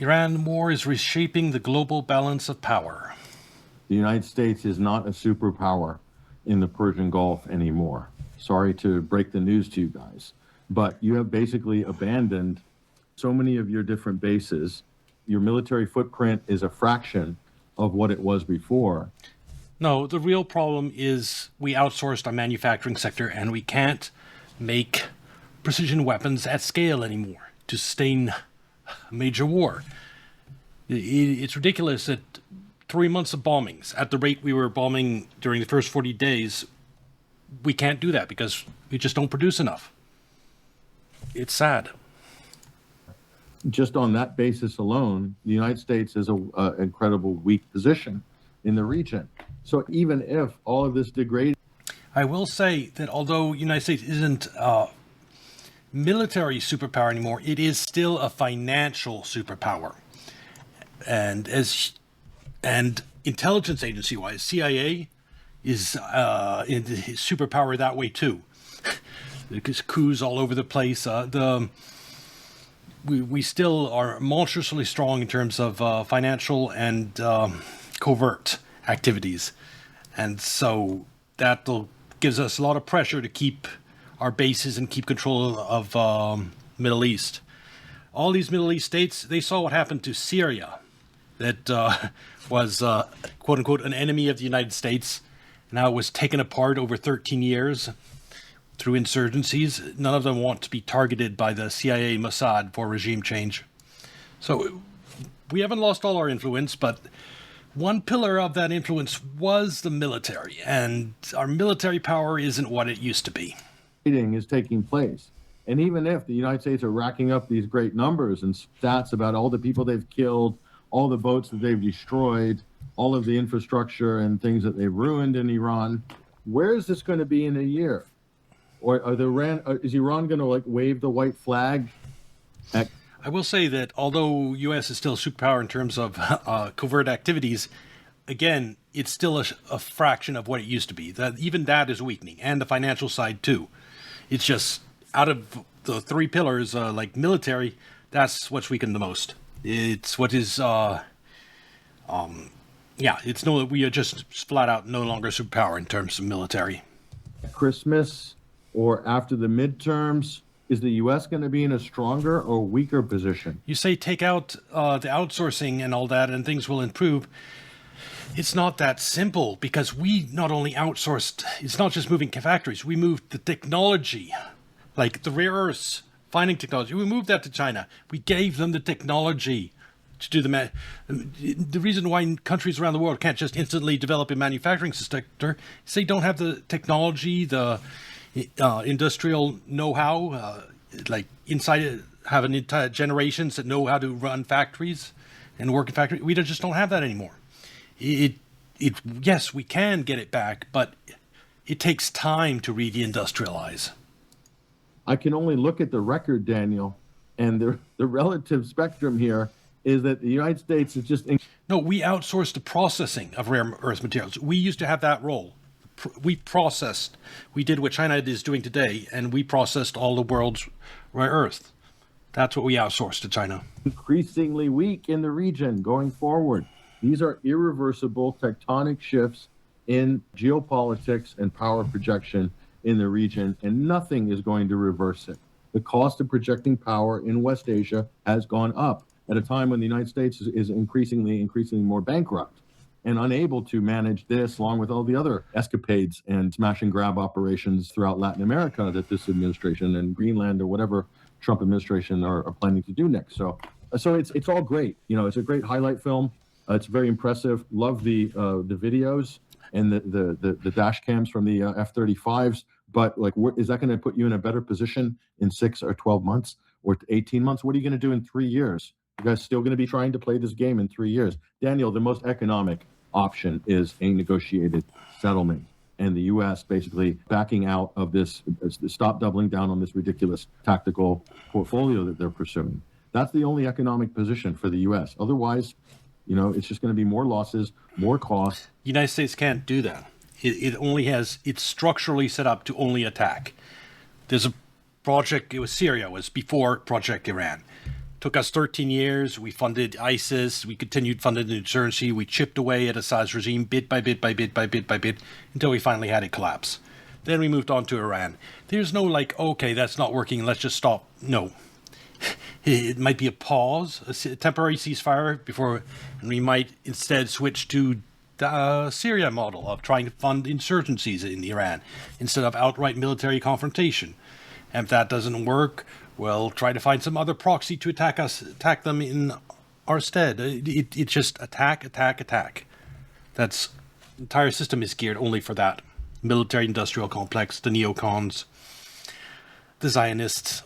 Iran war is reshaping the global balance of power. The United States is not a superpower in the Persian Gulf anymore. Sorry to break the news to you guys, but you have basically abandoned so many of your different bases. Your military footprint is a fraction of what it was before. No, the real problem is we outsourced our manufacturing sector and we can't make precision weapons at scale anymore to sustain a major war. It's ridiculous that 3 months of bombings, at the rate we were bombing during the first 40 days, we can't do that because we just don't produce enough. It's sad. Just on that basis alone, the United States is an incredible weak position in the region. So even if all of this degrades, I will say that although United States isn't a military superpower anymore, it is still a financial superpower. And intelligence agency wise, CIA is in superpower that way too. There's coups all over the place. We still are monstrously strong in terms of financial and covert activities, and so that gives us a lot of pressure to keep our bases and keep control of Middle East. All these Middle East states, they saw what happened to Syria, that was quote unquote an enemy of the United States. Now it was taken apart over 13 years through insurgencies. None of them want to be targeted by the CIA, Mossad for regime change. So we haven't lost all our influence, but one pillar of that influence was the military, and our military power isn't what it used to be. is taking place. And even if the United States are racking up these great numbers and stats about all the people they've killed, all the boats that they've destroyed, all of the infrastructure and things that they've ruined in Iran, where is this going to be in a year? Or is Iran going to wave the white flag? I will say that although U.S. is still a superpower in terms of covert activities, again, it's still a fraction of what it used to be. Even that is weakening, and the financial side too. It's just out of the three pillars, like military, that's what's weakened the most. It's what is, it's we are just flat out no longer a superpower in terms of military. Christmas or after the midterms, is the U.S. going to be in a stronger or weaker position? You say take out the outsourcing and all that and things will improve. It's not that simple, because we not only outsourced, it's not just moving factories, we moved the technology, like the rare earths, finding technology. We moved that to China. We gave them the technology to do the reason why countries around the world can't just instantly develop a manufacturing sector is they don't have the technology, the industrial know-how, like inside having entire generations that know how to run factories and work in factories. We just don't have that anymore. Yes, we can get it back, but it takes time to re-industrialize. I can only look at the record, Daniel, and the relative spectrum here is that the United States is just... No, we outsourced the processing of rare earth materials. We used to have that role. We did what China is doing today, and we processed all the world's rare earth. That's what we outsourced to China. Increasingly weak in the region going forward. These are irreversible tectonic shifts in geopolitics and power projection in the region, and nothing is going to reverse it. The cost of projecting power in West Asia has gone up at a time when the United States is increasingly more bankrupt and unable to manage this, along with all the other escapades and smash and grab operations throughout Latin America that this administration and Greenland or whatever Trump administration are planning to do next. So it's all great. It's a great highlight film. It's very impressive. Love the videos and the dash cams from the F-35s. But is that going to put you in a better position in 6 or 12 months or 18 months? What are you going to do in 3 years? You guys still going to be trying to play this game in 3 years? Daniel, the most economic option is a negotiated settlement, and the U.S. basically backing out of this, stop doubling down on this ridiculous tactical portfolio that they're pursuing. That's the only economic position for the U.S. Otherwise, it's just going to be more losses, more costs. The United States can't do that. It's structurally set up to only attack. There's a project, Syria was before Project Iran. Took us 13 years. We funded ISIS. We continued funding the insurgency. We chipped away at Assad's regime bit by bit by bit by bit by bit until we finally had it collapse. Then we moved on to Iran. There's no like, okay, that's not working, let's just stop. No. It might be a pause, a temporary ceasefire before, and we might instead switch to the Syria model of trying to fund insurgencies in Iran instead of outright military confrontation. And if that doesn't work, well, try to find some other proxy to attack them in our stead. It's just attack. That's the entire system is geared only for that. Military-industrial complex, the neocons, the Zionists.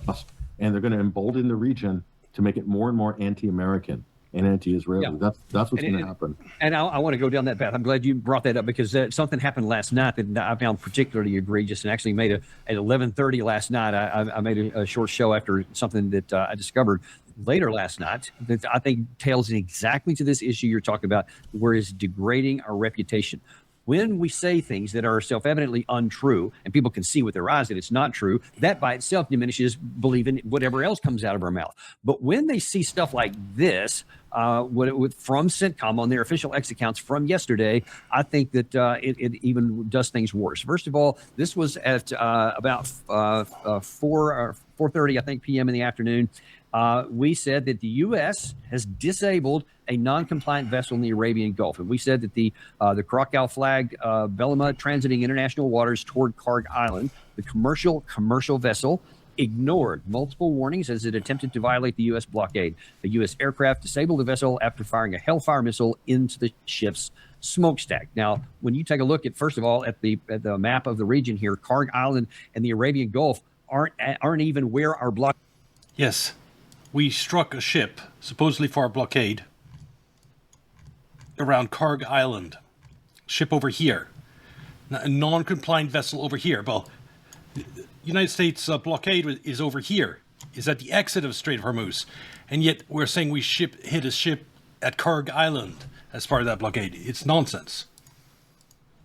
And they're going to embolden the region to make it more and more anti-American and anti-Israeli. Yeah. That's what's going to happen. And I want to go down that path. I'm glad you brought that up because something happened last night that I found particularly egregious, and actually made at 11:30 last night. I made a short show after something that I discovered later last night that I think tails in exactly to this issue you're talking about, where it's degrading our reputation. When we say things that are self-evidently untrue and people can see with their eyes that it's not true, that by itself diminishes believing whatever else comes out of our mouth. But when they see stuff like this, from CENTCOM on their official X accounts from yesterday, I think that it even does things worse. First of all, this was at about 4:30, I think, p.m. in the afternoon. We said that the U.S. has disabled a non-compliant vessel in the Arabian Gulf. And we said that the Krakow-flagged Belima transiting international waters toward Karg Island, the commercial vessel, ignored multiple warnings as it attempted to violate the U.S. blockade. The U.S. aircraft disabled the vessel after firing a Hellfire missile into the ship's smokestack. Now, when you take a look at, first of all, at the map of the region here, Karg Island and the Arabian Gulf aren't even where our blockade. Yes. We struck a ship, supposedly for our blockade, around Karg Island. Ship over here. A non-compliant vessel over here. Well, the United States blockade is over here. Is at the exit of Strait of Hormuz. And yet we're saying we hit a ship at Karg Island as part of that blockade. It's nonsense.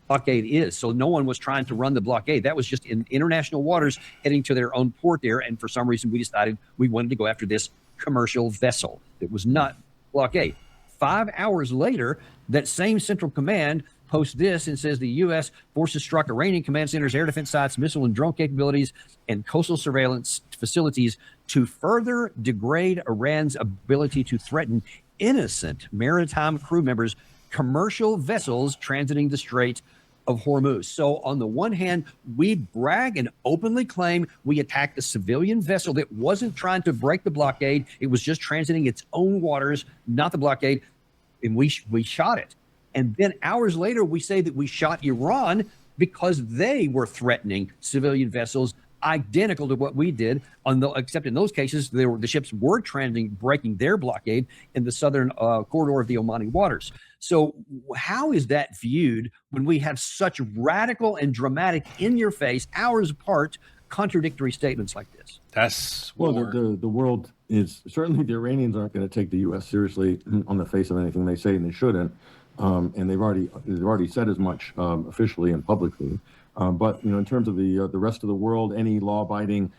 Blockade is. So no one was trying to run the blockade. That was just in international waters heading to their own port there. And for some reason, we decided we wanted to go after this commercial vessel. It was not blockade. 5 hours later, that same Central Command posts this and says the U.S. forces struck Iranian command centers, air defense sites, missile and drone capabilities, and coastal surveillance facilities to further degrade Iran's ability to threaten innocent maritime crew members, commercial vessels transiting the Strait of Hormuz. So on the one hand, we brag and openly claim we attacked a civilian vessel that wasn't trying to break the blockade. It was just transiting its own waters, not the blockade. And we shot it. And then hours later, we say that we shot Iran because they were threatening civilian vessels identical to what we did, except in those cases, the ships were transiting, breaking their blockade in the southern corridor of the Omani waters. So how is that viewed when we have such radical and dramatic, in-your-face, hours apart, contradictory statements like this? That's well, the world is certainly, the Iranians aren't going to take the U.S. seriously on the face of anything they say, and they shouldn't. And they've already said as much officially and publicly. But in terms of the rest of the world, any law-abiding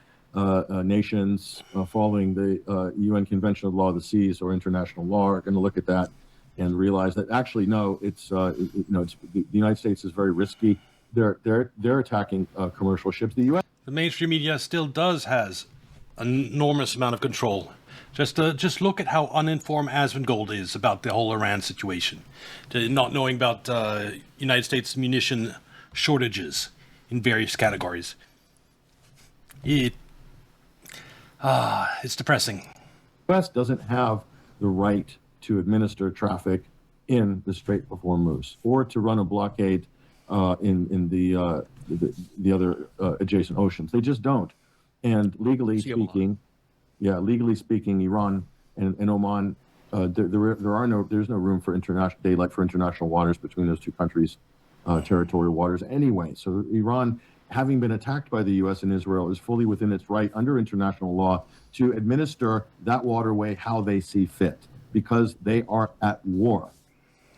nations following the UN Convention of the Law of the Seas or international law are going to look at that and realize that actually no, the United States is very risky. They're attacking commercial ships. The U.S. The mainstream media still has an enormous amount of control. Just look at how uninformed Asmongold is about the whole Iran situation, not knowing about United States munition shortages in various categories. It's depressing. The U.S. doesn't have the right to administer traffic in the Strait of Hormuz or to run a blockade in the other adjacent oceans. They just don't. And legally speaking, Iran and Oman, there's no room for international daylight for international waters between those two countries' territorial waters anyway. So Iran, having been attacked by the U.S. and Israel, is fully within its right under international law to administer that waterway how they see fit, because they are at war.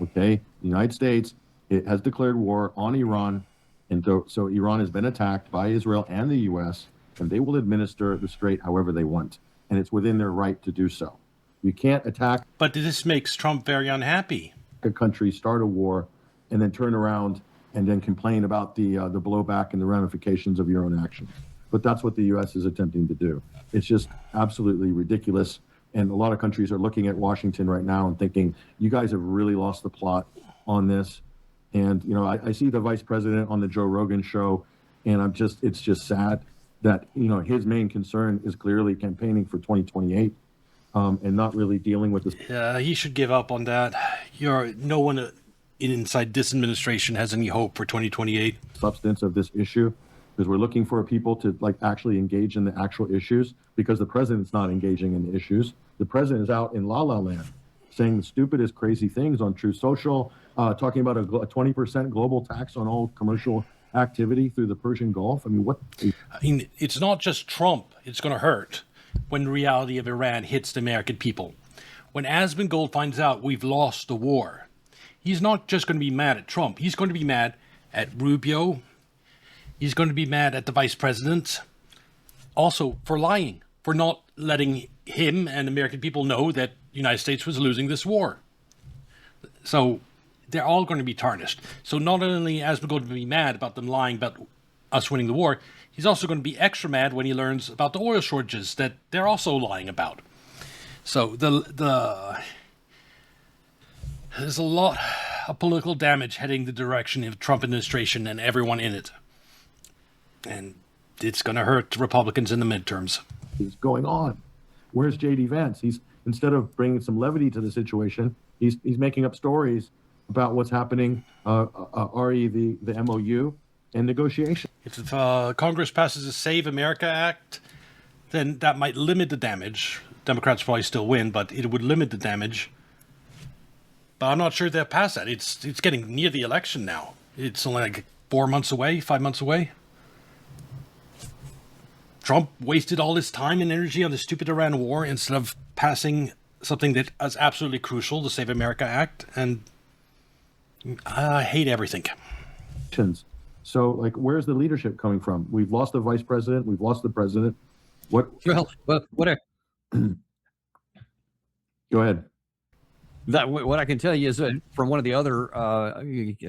Okay, the United States, it has declared war on Iran, and so Iran has been attacked by Israel and the U.S., and they will administer the strait however they want, and it's within their right to do so. You can't attack But this makes Trump very unhappy. a country, start a war, and then turn around and then complain about the blowback and the ramifications of your own actions. But that's what the U.S. is attempting to do. It's just absolutely ridiculous. And a lot of countries are looking at Washington right now and thinking, you guys have really lost the plot on this. And, you know, I see the vice president on the Joe Rogan show, and it's just sad that, you know, his main concern is clearly campaigning for 2028 and not really dealing with this. Yeah, he should give up on that. No one inside this administration has any hope for 2028. Substance of this issue, because we're looking for people to like actually engage in the actual issues, because the president's not engaging in the issues. The president is out in la la land saying the stupidest crazy things on True Social, talking about a 20% global tax on all commercial activity through the Persian Gulf. I mean, what? I mean, it's not just Trump it's going to hurt when the reality of Iran hits the American people. When Asmongold finds out we've lost the war, he's not just going to be mad at Trump. He's going to be mad at Rubio. He's going to be mad at the vice president. Also for lying, for not letting him and American people know that the United States was losing this war. So they're all going to be tarnished. So not only is Asmongold going to be mad about them lying about us winning the war, he's also going to be extra mad when he learns about the oil shortages that they're also lying about. So there's a lot of political damage heading the direction of the Trump administration and everyone in it. And it's going to hurt Republicans in the midterms. Is going on? Where's J.D. Vance? He's, instead of bringing some levity to the situation, he's making up stories about what's happening, the MOU and negotiation. If Congress passes a Save America Act, then that might limit the damage. Democrats probably still win, but it would limit the damage. But I'm not sure they'll pass that. It's getting near the election now. It's only like 4 months away, 5 months away. Trump wasted all his time and energy on the stupid Iran war instead of passing something that is absolutely crucial, the Save America Act, and I hate everything. So, like, where's the leadership coming from? We've lost the vice president. We've lost the president. What? Well, what Go ahead. What I can tell you is from one of the other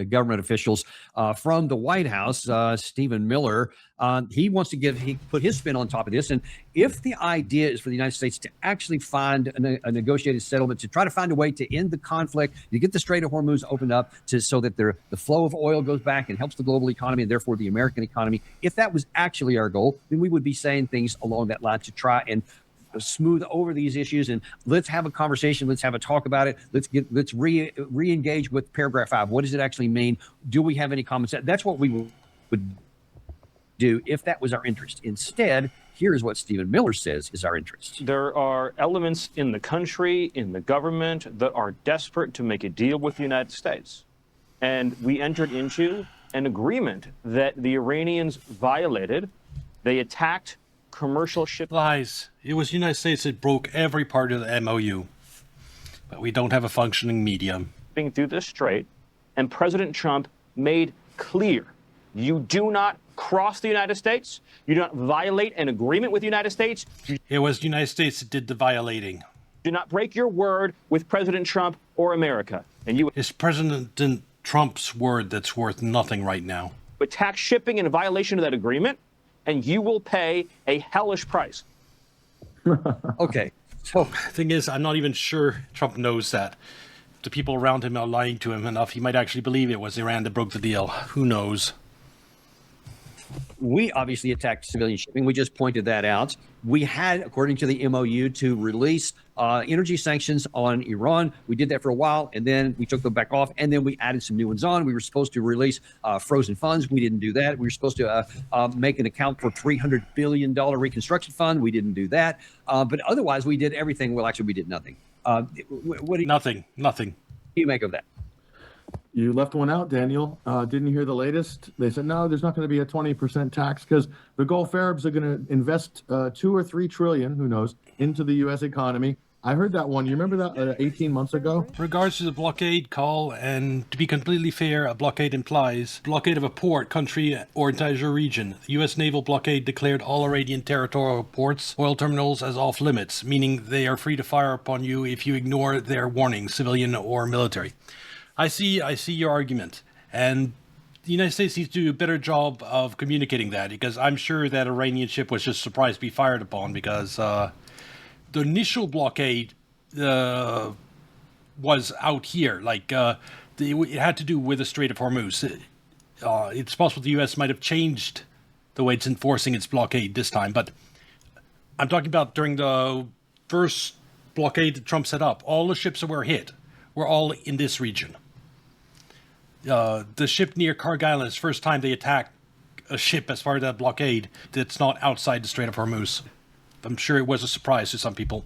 government officials from the White House, Stephen Miller, he wants to put his spin on top of this. And if the idea is for the United States to actually find a negotiated settlement, to try to find a way to end the conflict, to get the Strait of Hormuz opened up so that the flow of oil goes back and helps the global economy and therefore the American economy, if that was actually our goal, then we would be saying things along that line to try and smooth over these issues, and let's have a conversation. Let's have a talk about it. Let's re-engage with paragraph 5. What does it actually mean? Do we have any common sense? That's what we would do if that was our interest. Instead, here's what Stephen Miller says is our interest. There are elements in the country, in the government, that are desperate to make a deal with the United States. And we entered into an agreement that the Iranians violated. They attacked commercial ship. Lies. It was the United States that broke every part of the MOU. But we don't have a functioning media. Through the strait, and President Trump made clear, you do not cross the United States. You do not violate an agreement with the United States. It was the United States that did the violating. Do not break your word with President Trump or America. And you It's President Trump's word that's worth nothing right now. attack shipping in violation of that agreement, and you will pay a hellish price. Okay. So The thing is, I'm not even sure Trump knows that. The people around him are lying to him enough. He might actually believe it was Iran that broke the deal. Who knows? we obviously attacked civilian shipping. We just pointed that out. We had, according to the MOU, to release energy sanctions on Iran. We did that for a while, and then we took them back off, and then we added some new ones on. We were supposed to release frozen funds. We didn't do that. We were supposed to make an account for $300 billion reconstruction fund. We didn't do that. But otherwise, we did everything. Well, actually, we did nothing. What do Nothing. you make of that? You left one out, Daniel. Didn't you hear the latest? They said, no, there's not going to be a 20% tax because the Gulf Arabs are going to invest 2 or 3 trillion, who knows, into the U.S. economy. I heard that one. You remember that 18 months ago? In regards to the blockade call, and to be completely fair, a blockade implies blockade of a port, country, or entire region. The U.S. naval blockade declared all Iranian territorial ports, oil terminals as off limits, meaning they are free to fire upon you if you ignore their warnings, civilian or military. I see your argument, and the United States needs to do a better job of communicating that, because I'm sure that Iranian ship was just surprised to be fired upon, because the initial blockade was out here. It had to do with the Strait of Hormuz. It's possible the U.S. might have changed the way it's enforcing its blockade this time, but I'm talking about during the first blockade that Trump set up. All the ships that were hit were all in this region. The ship near Carg Island is the first time they attacked a ship as part of that blockade that's not outside the Strait of Hormuz. I'm sure it was a surprise to some people.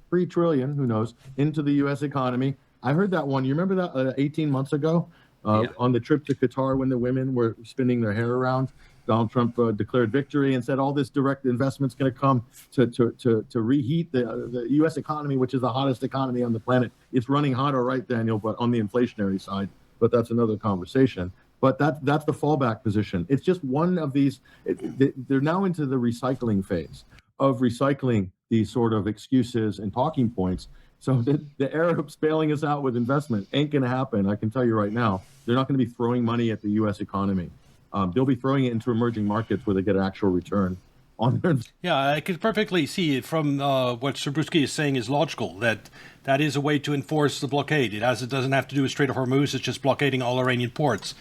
3 trillion, who knows, into the U.S. economy. I heard that one. You remember that 18 months ago on the trip to Qatar when the women were spinning their hair around? Donald Trump declared victory and said all this direct investment's going to come to reheat the U.S. economy, which is the hottest economy on the planet. It's running hot, all right, Daniel, but on the inflationary side. But that's another conversation. But that's the fallback position. It's just one of these. They're now into the recycling phase of recycling these sort of excuses and talking points. So the Arabs bailing us out with investment ain't going to happen. I can tell you right now, they're not going to be throwing money at the U.S. economy. They'll be throwing it into emerging markets where they get an actual return on their. Yeah, I could perfectly see it from what Srebruski is saying is logical, that is a way to enforce the blockade. It doesn't have to do with Strait of Hormuz. It's just blockading all Iranian ports.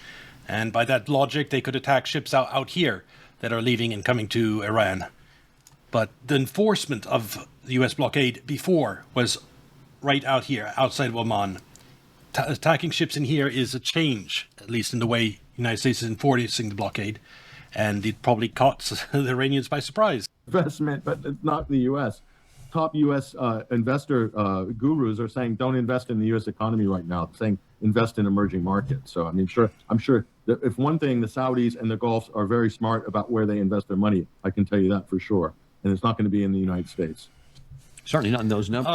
And by that logic, they could attack ships out here that are leaving and coming to Iran. But the enforcement of the U.S. blockade before was right out here, outside of Oman. Attacking ships in here is a change, at least in the way the United States is enforcing the blockade. And it probably caught the Iranians by surprise. Investment, but it's not the U.S. Top U.S. Investor gurus are saying don't invest in the U.S. economy right now, saying invest in emerging markets. So, I'm sure that if one thing, the Saudis and the Gulfs are very smart about where they invest their money. I can tell you that for sure. And it's not going to be in the United States. Certainly not in those numbers.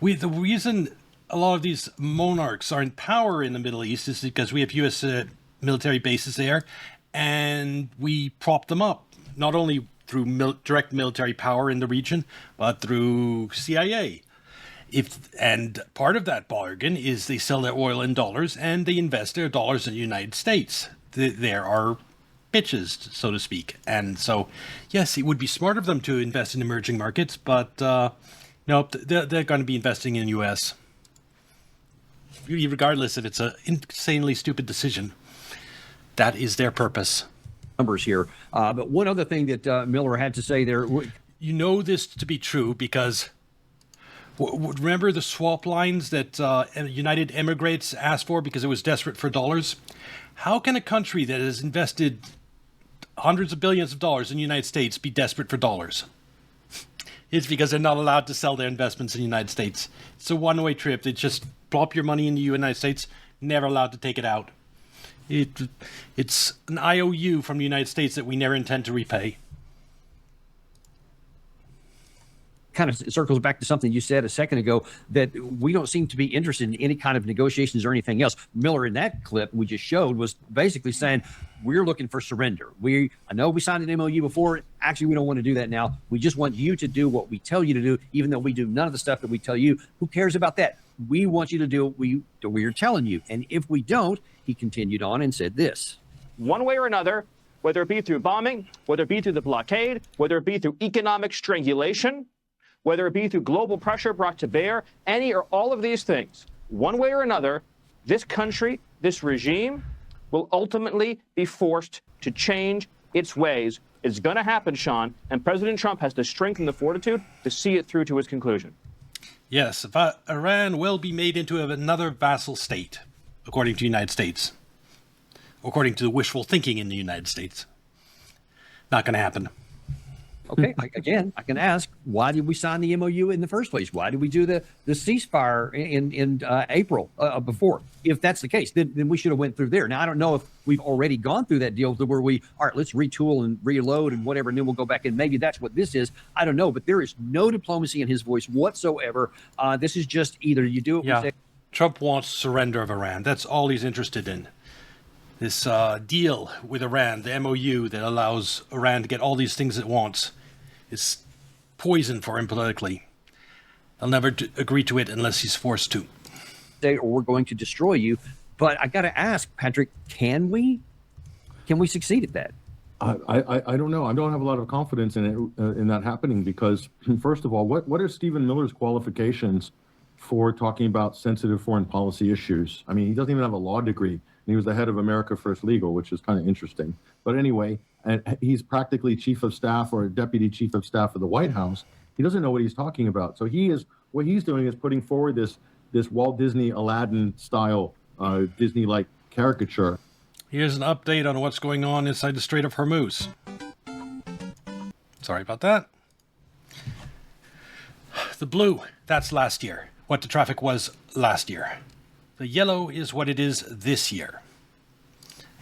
The reason a lot of these monarchs are in power in the Middle East is because we have U.S. Military bases there, and we prop them up, not only through direct military power in the region, but through CIA. And part of that bargain is they sell their oil in dollars, and they invest their dollars in the United States. There are bitches, so to speak. And so, yes, it would be smart of them to invest in emerging markets, but no, they're going to be investing in the U.S. regardless if it's an insanely stupid decision. That is their purpose. Numbers here. But one other thing that Miller had to say there. You know this to be true because remember the swap lines that United Emigrates asked for because it was desperate for dollars? How can a country that has invested hundreds of billions of dollars in the United States be desperate for dollars? It's because they're not allowed to sell their investments in the United States. It's a one-way trip. They just plop your money in the United States, never allowed to take it out. It's an IOU from the United States that we never intend to repay. Kind of circles back to something you said a second ago, that we don't seem to be interested in any kind of negotiations or anything else. Miller, in that clip we just showed, was basically saying we're looking for surrender. I know we signed an MOU before. Actually, we don't want to do that now. We just want you to do what we tell you to do, even though we do none of the stuff that we tell you. Who cares about that? We want you to do what we're telling you. And if we don't, he continued on and said this. One way or another, whether it be through bombing, whether it be through the blockade, whether it be through economic strangulation, whether it be through global pressure brought to bear, any or all of these things, one way or another, this country, this regime, will ultimately be forced to change its ways. It's going to happen, Sean, and President Trump has the strength and the fortitude to see it through to its conclusion. Yes, Iran will be made into another vassal state, according to the United States. According to the wishful thinking in the United States. Not going to happen. Okay, again, I can ask, why did we sign the MOU in the first place? Why did we do the ceasefire in April before? If that's the case, then we should have went through there. Now, I don't know if we've already gone through that deal to where all right, let's retool and reload and whatever, and then we'll go back, and maybe that's what this is. I don't know, but there is no diplomacy in his voice whatsoever. This is just either you do it. Yeah, Trump wants surrender of Iran. That's all he's interested in. This deal with Iran, the MOU that allows Iran to get all these things it wants, is poison for him politically. He'll never agree to it unless he's forced to. Or we're going to destroy you. But I got to ask, Patrick, can we succeed at that? I don't know. I don't have a lot of confidence in it, in that happening, because first of all, what are Stephen Miller's qualifications for talking about sensitive foreign policy issues? I mean, he doesn't even have a law degree. And he was the head of America First Legal, which is kind of interesting. But anyway, and he's practically chief of staff or deputy chief of staff of the White House. He doesn't know what he's talking about. So what he's doing is putting forward this Walt Disney Aladdin style, Disney-like caricature. Here's an update on what's going on inside the Strait of Hormuz. Sorry about that. The blue, that's last year. What the traffic was last year. The yellow is what it is this year.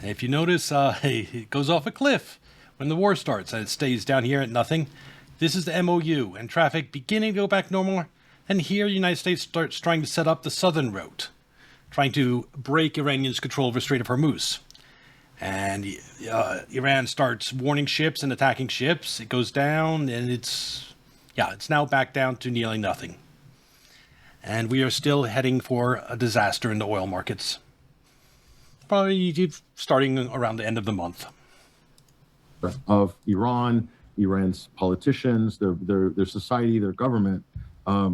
And if you notice, it goes off a cliff when the war starts and it stays down here at nothing. This is the MOU and traffic beginning to go back normal. And here the United States starts trying to set up the southern route, trying to break Iranians' control of the Strait of Hormuz. And Iran starts warning ships and attacking ships. It goes down, and it's now back down to nearly nothing. And we are still heading for a disaster in the oil markets. Probably starting around the end of the month. Of Iran's politicians, their society, their government,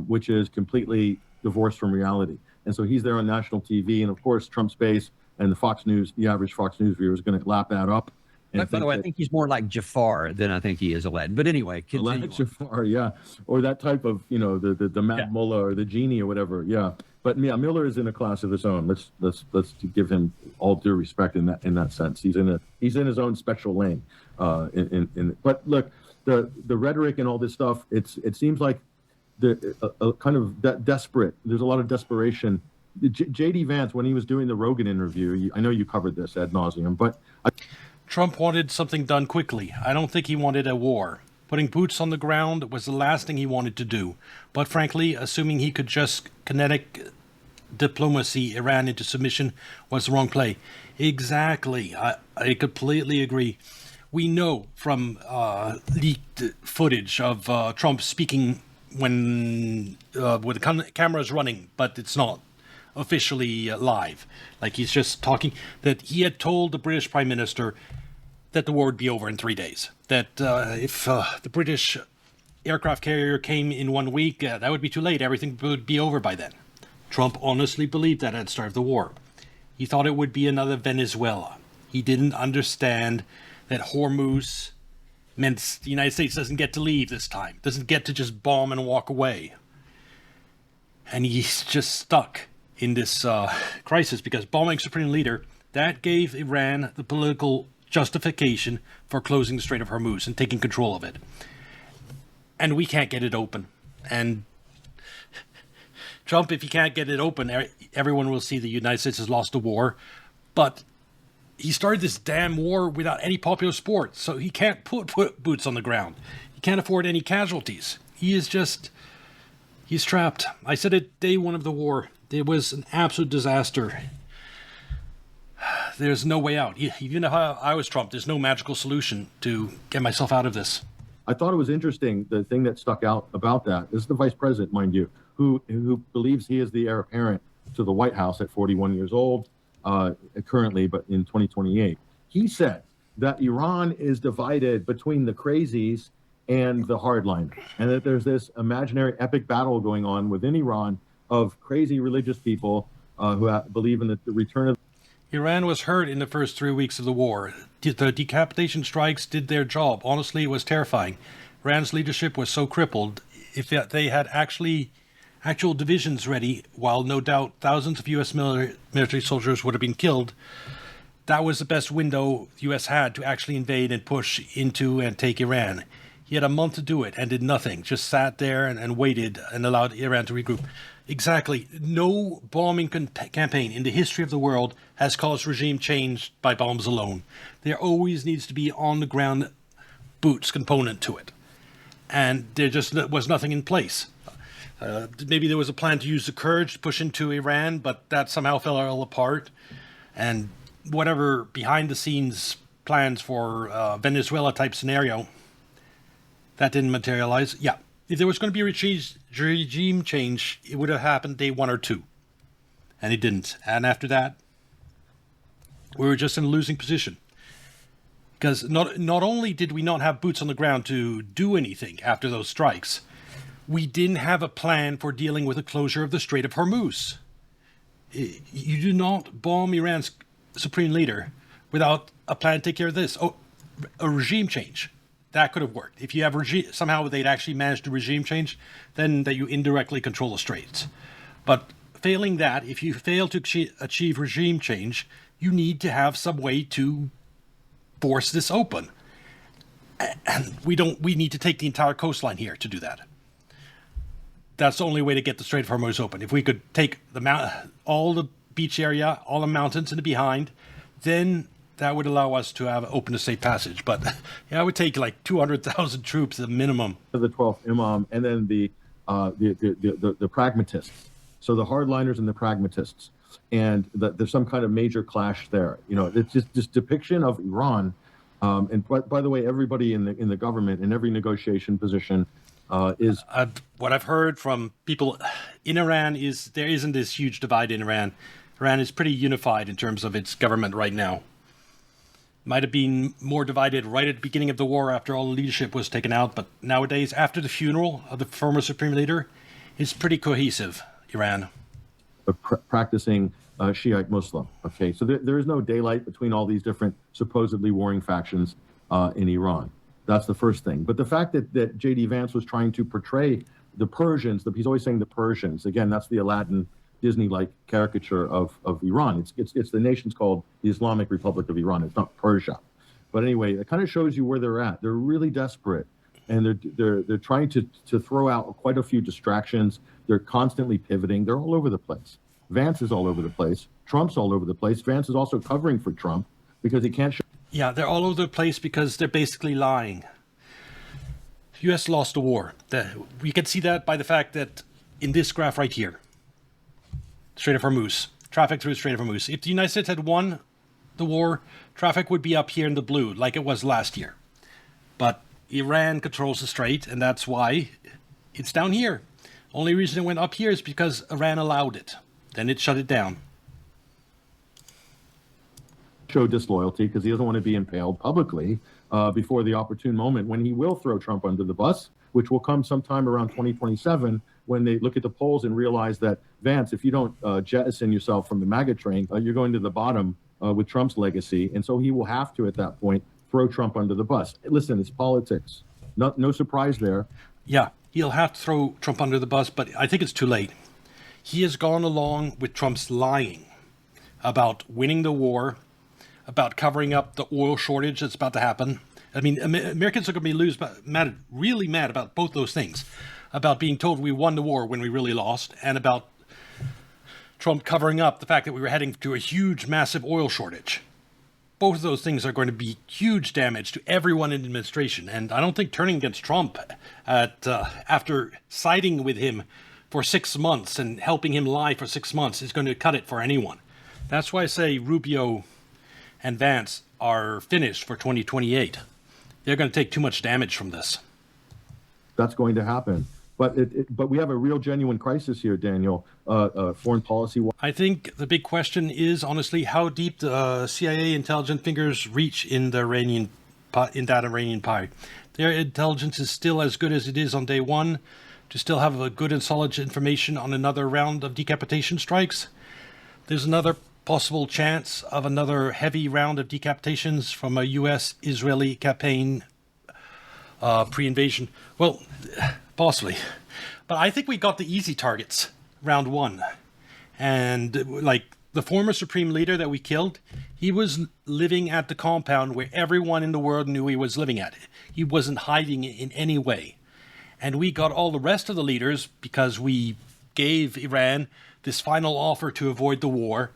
which is completely divorced from reality. And so he's there on national TV, and of course Trump's base and the average Fox News viewer is going to lap that up. By the way, I think he's more like Jafar than I think he is Aladdin. But anyway, Aladdin Jafar, yeah, or that type of, the Mad Mullah or the genie or whatever, yeah. But yeah, Miller is in a class of his own. Let's give him all due respect in that sense. He's in his own special lane. But look, the rhetoric and all this stuff. It seems like kind of desperate. There's a lot of desperation. J.D. Vance, when he was doing the Rogan interview, I know you covered this ad nauseum, but Trump wanted something done quickly. I don't think he wanted a war. Putting boots on the ground was the last thing he wanted to do. But frankly, assuming he could just kinetic diplomacy Iran into submission was the wrong play. Exactly. I completely agree. We know from leaked footage of Trump speaking when with the camera's running, but it's not officially live. Like he's just talking, that he had told the British Prime Minister that the war would be over in 3 days. That if the British aircraft carrier came in 1 week, that would be too late. Everything would be over by then. Trump honestly believed that at the start of the war. He thought it would be another Venezuela. He didn't understand that Hormuz meant the United States doesn't get to leave this time, doesn't get to just bomb and walk away. And he's just stuck in this crisis because bombing Supreme Leader, that gave Iran the political justification for closing the Strait of Hormuz and taking control of it. And we can't get it open. And Trump, if he can't get it open, everyone will see the United States has lost the war. But he started this damn war without any popular support, so he can't put boots on the ground. He can't afford any casualties. He's trapped. I said it day one of the war. It was an absolute disaster. There's no way out. Even if I was Trump, there's no magical solution to get myself out of this. I thought it was interesting. The thing that stuck out about that is the vice president, mind you, who believes he is the heir apparent to the White House at 41 years old currently, but in 2028. He said that Iran is divided between the crazies and the hardliners, and that there's this imaginary epic battle going on within Iran of crazy religious people who believe in the return of. Iran was hurt in the first 3 weeks of the war. The decapitation strikes did their job. Honestly, it was terrifying. Iran's leadership was so crippled. If they had actual divisions ready, while no doubt thousands of U.S. military soldiers would have been killed, that was the best window the U.S. had to actually invade and push into and take Iran. He had a month to do it and did nothing, just sat there and waited and allowed Iran to regroup. Exactly. No bombing campaign in the history of the world has caused regime change by bombs alone. There always needs to be on-the-ground boots component to it. And there just was nothing in place. Maybe there was a plan to use the Kurds to push into Iran, but that somehow fell all apart. And whatever behind-the-scenes plans for Venezuela-type scenario, that didn't materialize. Yeah, if there was going to be a regime change, it would have happened day 1 or 2. And it didn't. And after that, we were just in a losing position. Because not only did we not have boots on the ground to do anything after those strikes, we didn't have a plan for dealing with the closure of the Strait of Hormuz. You do not bomb Iran's supreme leader without a plan to take care of this. Oh, a regime change. That could have worked. If you have somehow they'd actually managed to regime change, then that you indirectly control the straits. But failing that, if you fail to achieve regime change, you need to have some way to force this open. And we need to take the entire coastline here to do that. That's the only way to get the Strait of Hormuz open. If we could take all the beach area, all the mountains and the behind, then that would allow us to have open a safe passage. But yeah, it would take like 200,000 troops at minimum. The 12th Imam, and then the pragmatists. So the hardliners and the pragmatists, and there's some kind of major clash there. You know, it's just this depiction of Iran. And by the way, everybody in the government in every negotiation position is what I've heard from people in Iran is there isn't this huge divide in Iran. Iran is pretty unified in terms of its government right now. Might have been more divided right at the beginning of the war after all the leadership was taken out, but nowadays, after the funeral of the former supreme leader, it's pretty cohesive, Iran. Practicing Shiite Muslim. Okay, so there is no daylight between all these different supposedly warring factions in Iran. That's the first thing. But the fact that J.D. Vance was trying to portray the Persians, he's always saying the Persians. Again, that's the Aladdin Disney-like caricature of Iran. It's the nation's called the Islamic Republic of Iran. It's not Persia. But anyway, it kind of shows you where they're at. They're really desperate, and they're trying to throw out quite a few distractions. They're constantly pivoting. They're all over the place. Vance is all over the place. Trump's all over the place. Vance is also covering for Trump because he can't show. Yeah, they're all over the place because they're basically lying. The U.S. lost the war. We can see that by the fact that in this graph right here, Strait of Hormuz, traffic through the Strait of Hormuz. If the United States had won the war, traffic would be up here in the blue, like it was last year. But Iran controls the strait, and that's why it's down here. Only reason it went up here is because Iran allowed it. Then it shut it down. Show disloyalty because he doesn't want to be impaled publicly before the opportune moment when he will throw Trump under the bus, which will come sometime around 2027 when they look at the polls and realize that, Vance, if you don't jettison yourself from the MAGA train, you're going to the bottom with Trump's legacy. And so he will have to, at that point, throw Trump under the bus. Listen, it's politics. No surprise there. Yeah, he'll have to throw Trump under the bus, but I think it's too late. He has gone along with Trump's lying about winning the war, about covering up the oil shortage that's about to happen. I mean, Americans are going to be really mad about both those things, about being told we won the war when we really lost, and about Trump covering up the fact that we were heading to a huge, massive oil shortage. Both of those things are going to be huge damage to everyone in the administration, and I don't think turning against Trump after siding with him for 6 months and helping him lie for 6 months is going to cut it for anyone. That's why I say Rubio and Vance are finished for 2028. They're going to take too much damage from this. That's going to happen. But we have a real genuine crisis here, Daniel, foreign policy. I think the big question is, honestly, how deep the CIA intelligence fingers reach in that Iranian pie. Their intelligence is still as good as it is on day one, to still have a good and solid information on another round of decapitation strikes. There's another possible chance of another heavy round of decapitations from a U.S.-Israeli campaign pre-invasion. Well, possibly. But I think we got the easy targets round one. And like the former supreme leader that we killed, he was living at the compound where everyone in the world knew he was living at. He wasn't hiding in any way. And we got all the rest of the leaders because we gave Iran this final offer to avoid the war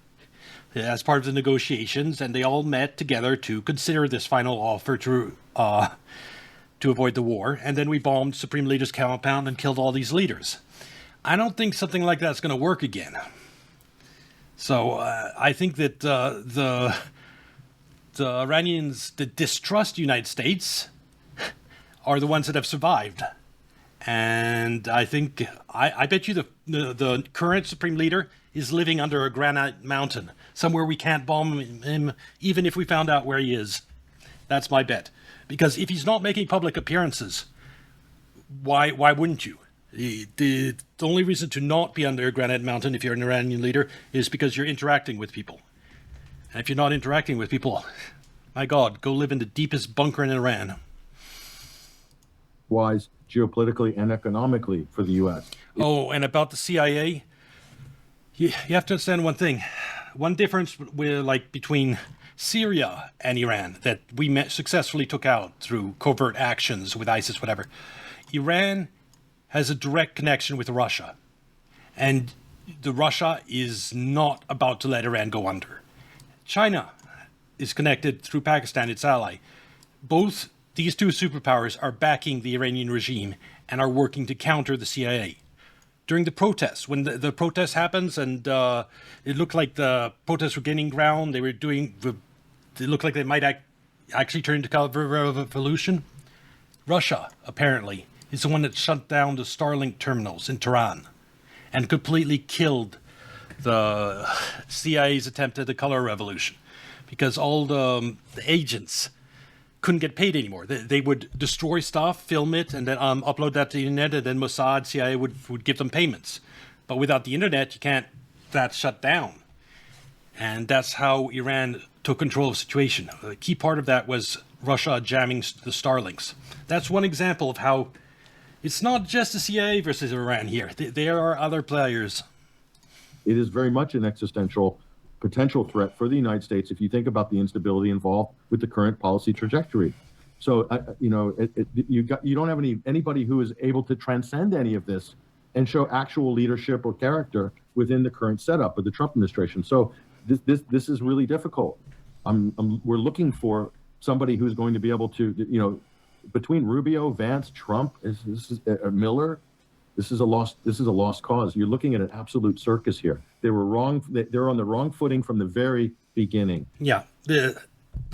as part of the negotiations, and they all met together to consider this final offer to avoid the war. And then we bombed Supreme Leader's compound and killed all these leaders. I don't think something like that's going to work again. So I think that the Iranians that distrust the United States are the ones that have survived. And I think, I bet you the current Supreme Leader is living under a granite mountain, somewhere we can't bomb him, even if we found out where he is. That's my bet. Because if he's not making public appearances, why wouldn't you? The only reason to not be under a granite mountain if you're an Iranian leader is because you're interacting with people. And if you're not interacting with people, my God, go live in the deepest bunker in Iran. Wise geopolitically and economically for the U.S. Oh, and about the CIA, you have to understand one thing. One difference between Syria and Iran that we successfully took out through covert actions with ISIS, whatever. Iran has a direct connection with Russia. And Russia is not about to let Iran go under. China is connected through Pakistan, its ally. Both these two superpowers are backing the Iranian regime and are working to counter the CIA. During the protests, when the protest happens and it looked like the protests were gaining ground, it looked like they might actually turn into counter-revolution. Russia, apparently, is the one that shut down the Starlink terminals in Tehran and completely killed the CIA's attempt at the color revolution because all the agents couldn't get paid anymore. They would destroy stuff, film it, and then upload that to the internet, and then Mossad, CIA would give them payments. But without the internet, that's shut down. And that's how Iran took control of the situation. A key part of that was Russia jamming the Starlinks. That's one example of how it's not just the CIA versus Iran here. There are other players. It is very much an existential potential threat for the United States if you think about the instability involved with the current policy trajectory. So, you don't have anybody who is able to transcend any of this and show actual leadership or character within the current setup of the Trump administration. So this is really difficult. We're looking for somebody who's going to be able to, between Rubio, Vance, Trump, Miller, this is a lost cause. You're looking at an absolute circus here. They were wrong. They're on the wrong footing from the very beginning. Yeah, the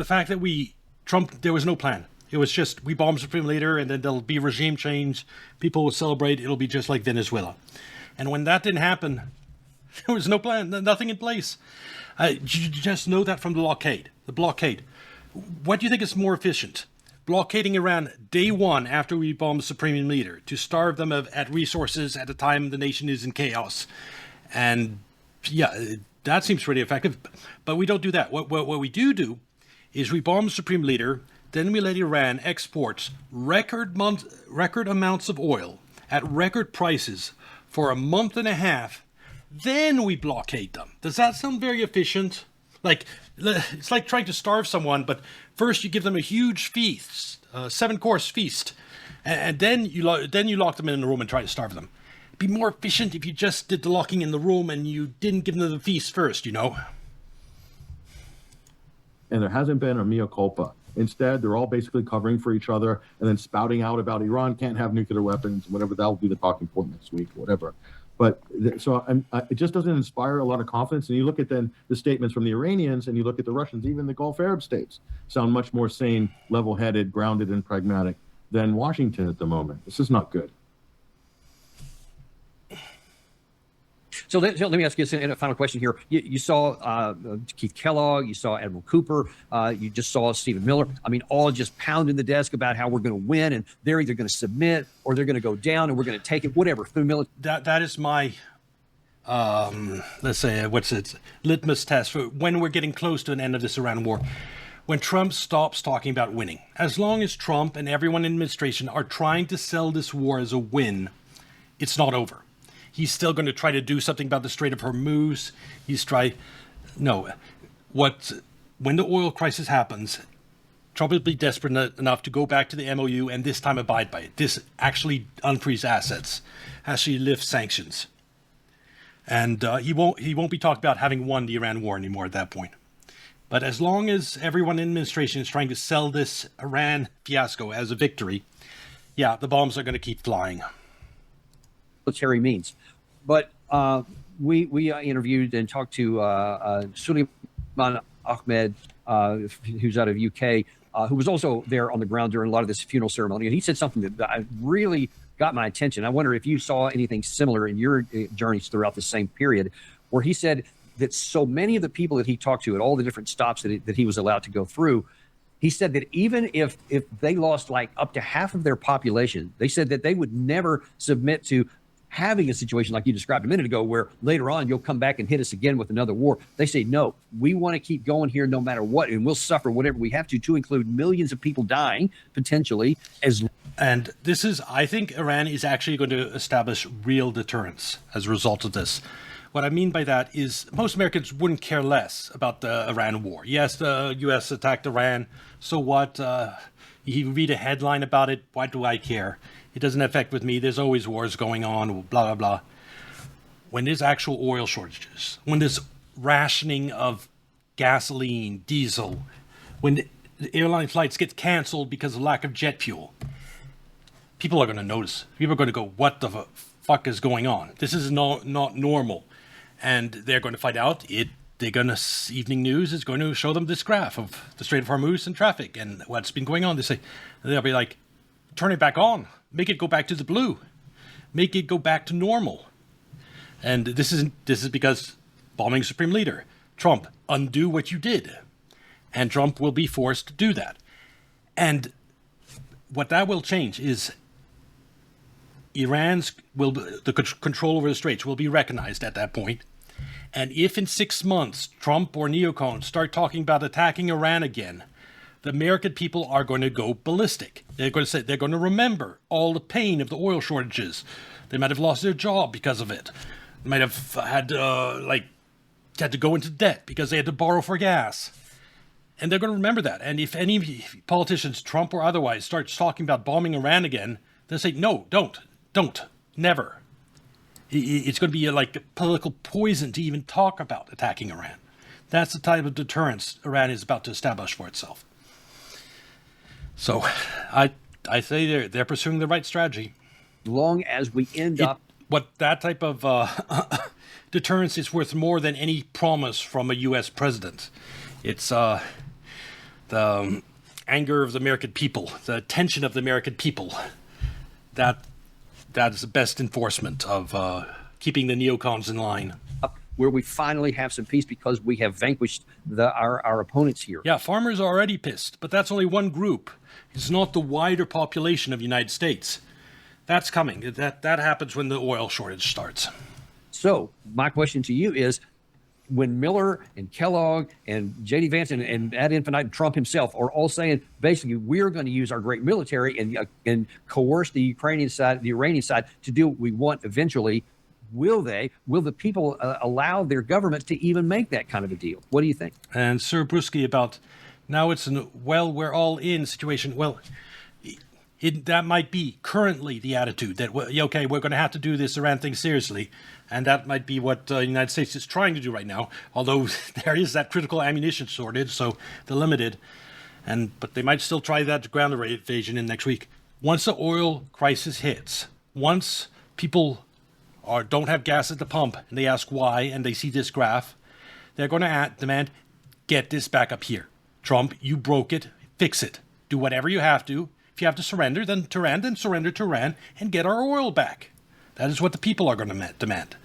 fact that Trump, there was no plan. It was just we bomb Supreme Leader and then there'll be regime change. People will celebrate. It'll be just like Venezuela. And when that didn't happen, there was no plan, nothing in place. You just know that from the blockade. The blockade. What do you think is more efficient? Blockading Iran day one after we bomb the Supreme Leader to starve them at resources at a time the nation is in chaos. And yeah, that seems pretty effective. But we don't do that. What we do is we bomb the Supreme Leader, then we let Iran export record amounts of oil at record prices for a month and a half. Then we blockade them. Does that sound very efficient? It's like trying to starve someone, but first you give them a huge feast, 7-course feast, and then you lock them in a room and try to starve them. It'd be more efficient if you just did the locking in the room and you didn't give them the feast first, And there hasn't been a mea culpa. Instead, they're all basically covering for each other and then spouting out about Iran can't have nuclear weapons, whatever. That'll be the talking point next week, whatever. But it just doesn't inspire a lot of confidence. And you look at then the statements from the Iranians and you look at the Russians, even the Gulf Arab states sound much more sane, level-headed, grounded, and pragmatic than Washington at the moment. This is not good. So let me ask you a final question here. You saw Keith Kellogg, you saw Admiral Cooper, you just saw Stephen Miller. I mean, all just pounding the desk about how we're going to win, and they're either going to submit or they're going to go down, and we're going to take it, whatever. That is my, let's say, litmus test for when we're getting close to an end of this Iran war. When Trump stops talking about winning. As long as Trump and everyone in the administration are trying to sell this war as a win, it's not over. He's still going to try to do something about the Strait of Hormuz. No. When the oil crisis happens, Trump will be desperate enough to go back to the MOU and this time abide by it. This actually unfreeze assets, actually lift sanctions. And he won't be talking about having won the Iran war anymore at that point. But as long as everyone in the administration is trying to sell this Iran fiasco as a victory, yeah, the bombs are going to keep flying. Military means. But we interviewed and talked to Suleiman Ahmed, who's out of UK, who was also there on the ground during a lot of this funeral ceremony. And he said something that really got my attention. I wonder if you saw anything similar in your journeys throughout the same period, where he said that so many of the people that he talked to at all the different stops that he was allowed to go through, he said that even if they lost like up to half of their population, they said that they would never submit to having a situation like you described a minute ago, where later on you'll come back and hit us again with another war. They say, no, we want to keep going here no matter what, and we'll suffer whatever we have to include millions of people dying potentially. And this is, I think Iran is actually going to establish real deterrence as a result of this. What I mean by that is most Americans wouldn't care less about the Iran war. Yes, the U.S. attacked Iran. So what? You read a headline about it. Why do I care? It doesn't affect with me. There's always wars going on, blah, blah, blah. When there's actual oil shortages, when there's rationing of gasoline, diesel, when the airline flights get canceled because of lack of jet fuel, people are going to notice. People are going to go, what the fuck is going on? This is not normal. And they're going to find out it. They're going to, Evening News is going to show them this graph of the Strait of Hormuz and traffic and what's been going on. They'll be like, turn it back on. Make it go back to the blue. Make it go back to normal. And this is because bombing Supreme Leader. Trump, undo what you did. And Trump will be forced to do that. And what that will change is the control over the straits will be recognized at that point. And if in 6 months Trump or neocons start talking about attacking Iran again, the American people are going to go ballistic. They're going to remember all the pain of the oil shortages. They might have lost their job because of it. They might have had to go into debt because they had to borrow for gas. And they're going to remember that. And if any politicians, Trump or otherwise, starts talking about bombing Iran again, they'll say, no, don't, never. It's going to be like political poison to even talk about attacking Iran. That's the type of deterrence Iran is about to establish for itself. So I say they're pursuing the right strategy. Long as we end up... What that type of deterrence is worth more than any promise from a U.S. president. It's the anger of the American people, the tension of the American people. That is the best enforcement of keeping the neocons in line. Where we finally have some peace because we have vanquished our opponents here. Yeah, farmers are already pissed, but that's only one group. It's not the wider population of the United States. That's coming. That happens when the oil shortage starts. So my question to you is, when Miller and Kellogg and J.D. Vance and ad infinitum Trump himself are all saying, basically, we're going to use our great military and coerce the Iranian side to do what we want eventually, will the people allow their government to even make that kind of a deal? What do you think? And Sir Brusky about, now it's we're all in situation. Well, that might be currently the attitude that, okay, we're going to have to do this Iran thing seriously. And that might be what the United States is trying to do right now, although there is that critical ammunition shortage, so they're limited. But they might still try that ground invasion in next week. Once the oil crisis hits, once people don't have gas at the pump and they ask why and they see this graph, they're going to demand, get this back up here. Trump, you broke it, fix it. Do whatever you have to. If you have to surrender, then surrender to Iran and get our oil back. That is what the people are going to demand.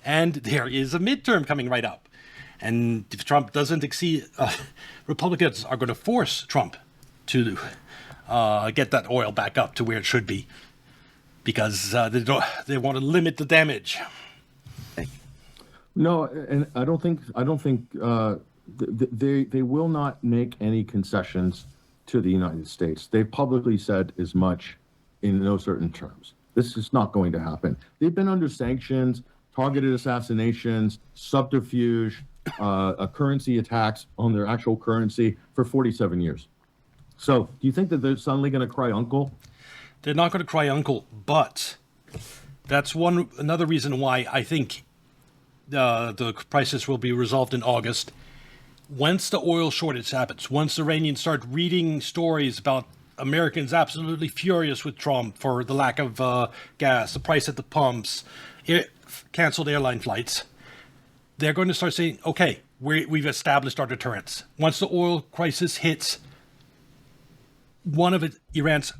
And there is a midterm coming right up. And if Trump doesn't exceed, Republicans are going to force Trump to get that oil back up to where it should be, because they want to limit the damage. No, and I don't think they will not make any concessions to the United States. They publicly said as much in no certain terms. This is not going to happen. They've been under sanctions, targeted assassinations, subterfuge, currency attacks on their actual currency for 47 years. So do you think that they're suddenly going to cry uncle? They're not going to cry uncle, but that's another reason why I think the crisis will be resolved in August. Once the oil shortage happens, once the Iranians start reading stories about Americans absolutely furious with Trump for the lack of gas, the price at the pumps, canceled airline flights, they're going to start saying, okay, we've established our deterrence. Once the oil crisis hits, one of Iran's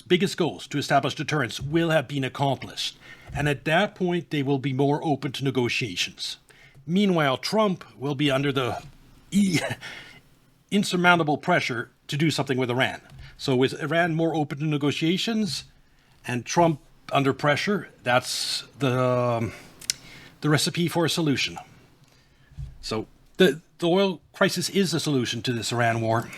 biggest goals to establish deterrence will have been accomplished. And at that point, they will be more open to negotiations. Meanwhile, Trump will be under the insurmountable pressure to do something with Iran. So with Iran more open to negotiations and Trump under pressure, that's the recipe for a solution. So the oil crisis is the solution to this Iran war.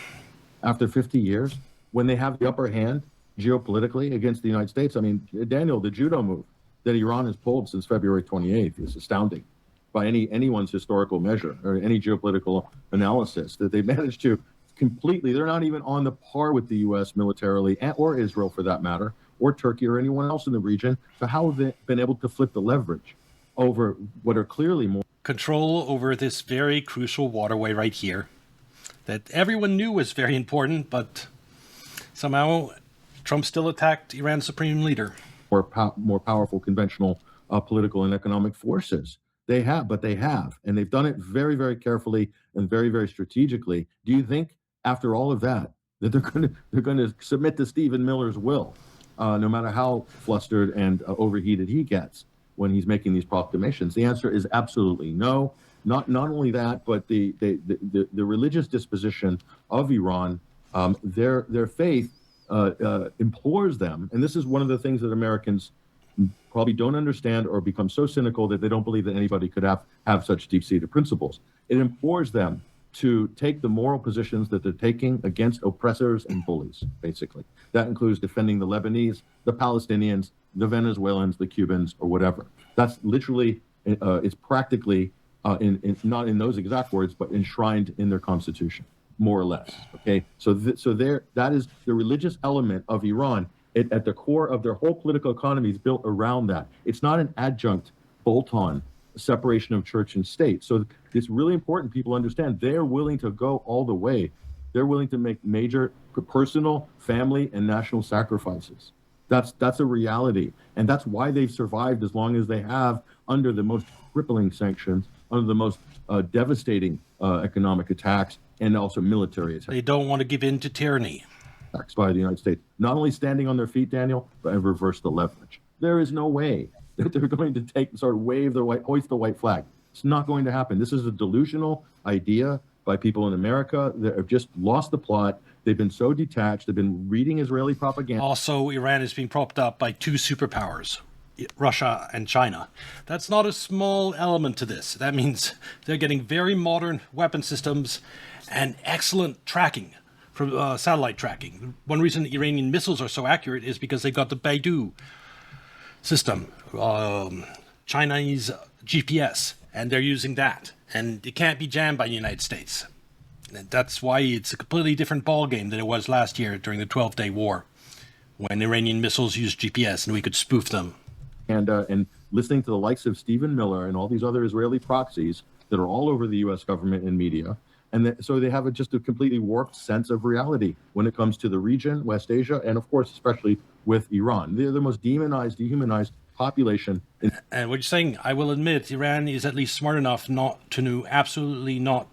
After 50 years, when they have the upper hand geopolitically against the United States, I mean, Daniel, the judo move that Iran has pulled since February 28th is astounding by anyone's historical measure or any geopolitical analysis, that they managed to completely, they're not even on the par with the U.S. militarily, or Israel for that matter, or Turkey or anyone else in the region. So how have they been able to flip the leverage over what are clearly more control over this very crucial waterway right here that everyone knew was very important, but somehow Trump still attacked Iran's supreme leader. More powerful conventional political and economic forces? They have, and they've done it very, very carefully and very, very strategically. Do you think, after all of that, that they're going to submit to Stephen Miller's will, no matter how flustered and overheated he gets when he's making these proclamations? The answer is absolutely no. Not only that, but the religious disposition of Iran, their faith implores them, and this is one of the things that Americans probably don't understand or become so cynical that they don't believe that anybody could have such deep-seated principles. It implores them to take the moral positions that they're taking against oppressors and bullies, basically. That includes defending the Lebanese, the Palestinians, the Venezuelans, the Cubans, or whatever. That's literally, it's practically, not in those exact words, but enshrined in their constitution, more or less. Okay, so that is the religious element of Iran. At the core of their whole political economy is built around that. It's not an adjunct bolt-on separation of church and state. So it's really important people understand they're willing to go all the way. They're willing to make major personal, family, and national sacrifices. That's a reality. And that's why they've survived as long as they have under the most crippling sanctions, under the most devastating economic attacks, and also military attacks. They don't want to give in to tyranny. By the United States, not only standing on their feet, Daniel, but have reversed the leverage. There is no way that they're going to hoist the white flag. It's not going to happen. This is a delusional idea by people in America that have just lost the plot. They've been so detached. They've been reading Israeli propaganda. Also, Iran is being propped up by two superpowers, Russia and China. That's not a small element to this. That means they're getting very modern weapon systems and excellent tracking. From satellite tracking. One reason Iranian missiles are so accurate is because they got the Beidou system, Chinese GPS, and they're using that. And it can't be jammed by the United States. And that's why it's a completely different ballgame than it was last year during the 12-day war, when Iranian missiles used GPS and we could spoof them. And listening to the likes of Stephen Miller and all these other Israeli proxies that are all over the U.S. government and media. And so they have just a completely warped sense of reality when it comes to the region, West Asia, and of course, especially with Iran. They're the most dehumanized population. And what you're saying, I will admit, Iran is at least smart enough not to absolutely not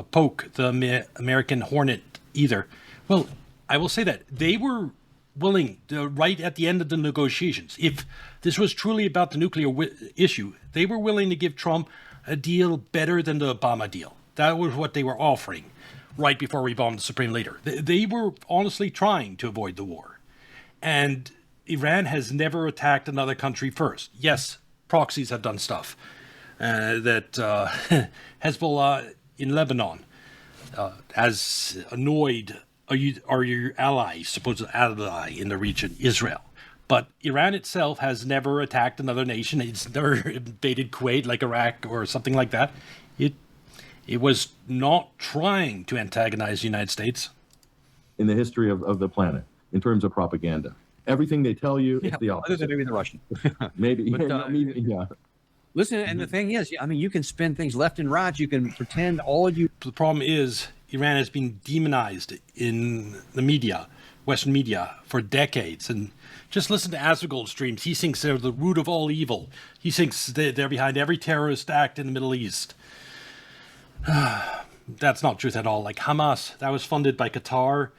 poke the American Hornet either. Well, I will say that they were willing to, right at the end of the negotiations, if this was truly about the nuclear issue, they were willing to give Trump a deal better than the Obama deal. That was what they were offering right before we bombed the supreme leader. They were honestly trying to avoid the war. And Iran has never attacked another country first. Yes, proxies have done stuff. That Hezbollah in Lebanon has annoyed our allies, supposed ally in the region, Israel. But Iran itself has never attacked another nation. It's never invaded Kuwait like Iraq or something like that. It was not trying to antagonize the United States. In the history of the planet, in terms of propaganda, everything they tell you is the Other opposite. than maybe the Russian. Maybe, But, yeah. Listen, and the thing is, I mean, you can spin things left and right. You can pretend all you. The problem is Iran has been demonized in the media, Western media, for decades. And just listen to Asrigold streams. He thinks they're the root of all evil. He thinks they're behind every terrorist act in the Middle East. That's not truth at all. Like Hamas, that was funded by Qatar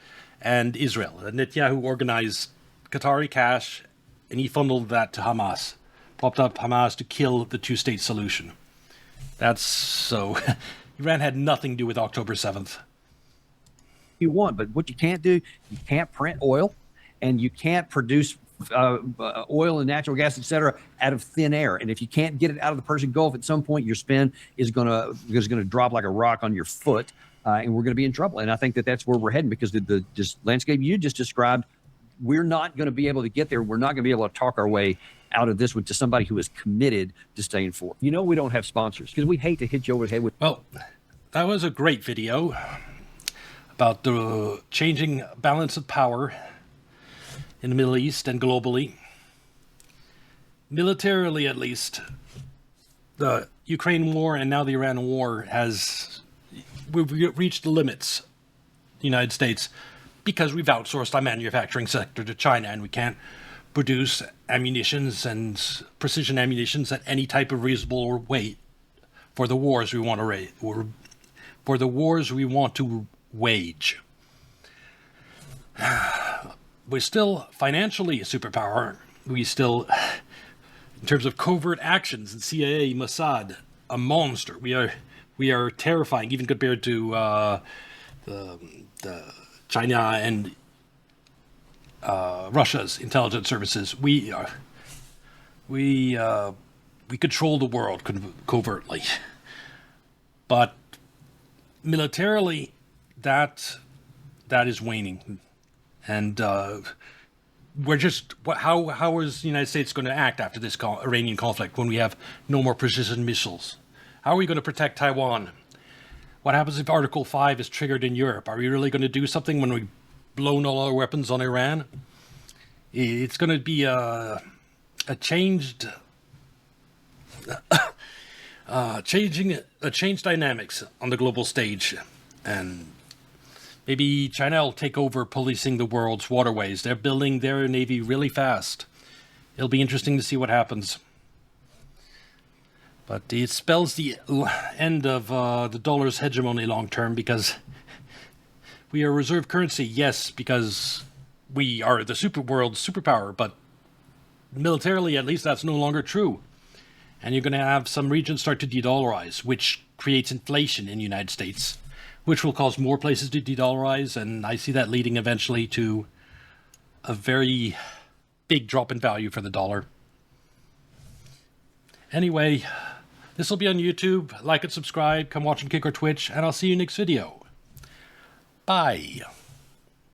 and Israel. Netanyahu organized Qatari cash, and he funneled that to Hamas, propped up Hamas to kill the two-state solution. That's so. Iran had nothing to do with October 7th. You want, but what you can't do, you can't print oil, and you can't produce oil and natural gas, etc., out of thin air. And if you can't get it out of the Persian Gulf, at some point your spin is gonna drop like a rock on your foot, and we're going to be in trouble. And I think that's where we're heading, because the just landscape you just described, we're not going to be able to get there. We're not going to be able to talk our way out of this one to somebody who is committed to staying forth. You know, we don't have sponsors because we hate to hit you over the head with. Well, that was a great video about the changing balance of power in the Middle East and globally. Militarily, at least, the Ukraine war and now the Iran war we've reached the limits, the United States, because we've outsourced our manufacturing sector to China, and we can't produce ammunitions and precision ammunitions at any type of reasonable weight for the wars we want to wage. We're still financially a superpower. We still, in terms of covert actions and CIA, Mossad, a monster. We are terrifying, even compared to the China and Russia's intelligence services. We control the world covertly, but militarily, that is waning. And we're just, how is the United States going to act after this Iranian conflict when we have no more precision missiles? How are we going to protect Taiwan? What happens if Article 5 is triggered in Europe? Are we really going to do something when we've blown all our weapons on Iran? It's going to be a changed dynamics on the global stage, and maybe China will take over policing the world's waterways. They're building their navy really fast. It'll be interesting to see what happens. But it spells the end of the dollar's hegemony long term, because we are a reserve currency, yes, because we are the world's superpower, but militarily, at least, that's no longer true. And you're going to have some regions start to de-dollarize, which creates inflation in the United States, which will cause more places to de-dollarize, and I see that leading eventually to a very big drop in value for the dollar. Anyway, this will be on YouTube. Like and subscribe. Come watch and kick our Twitch, and I'll see you next video. Bye.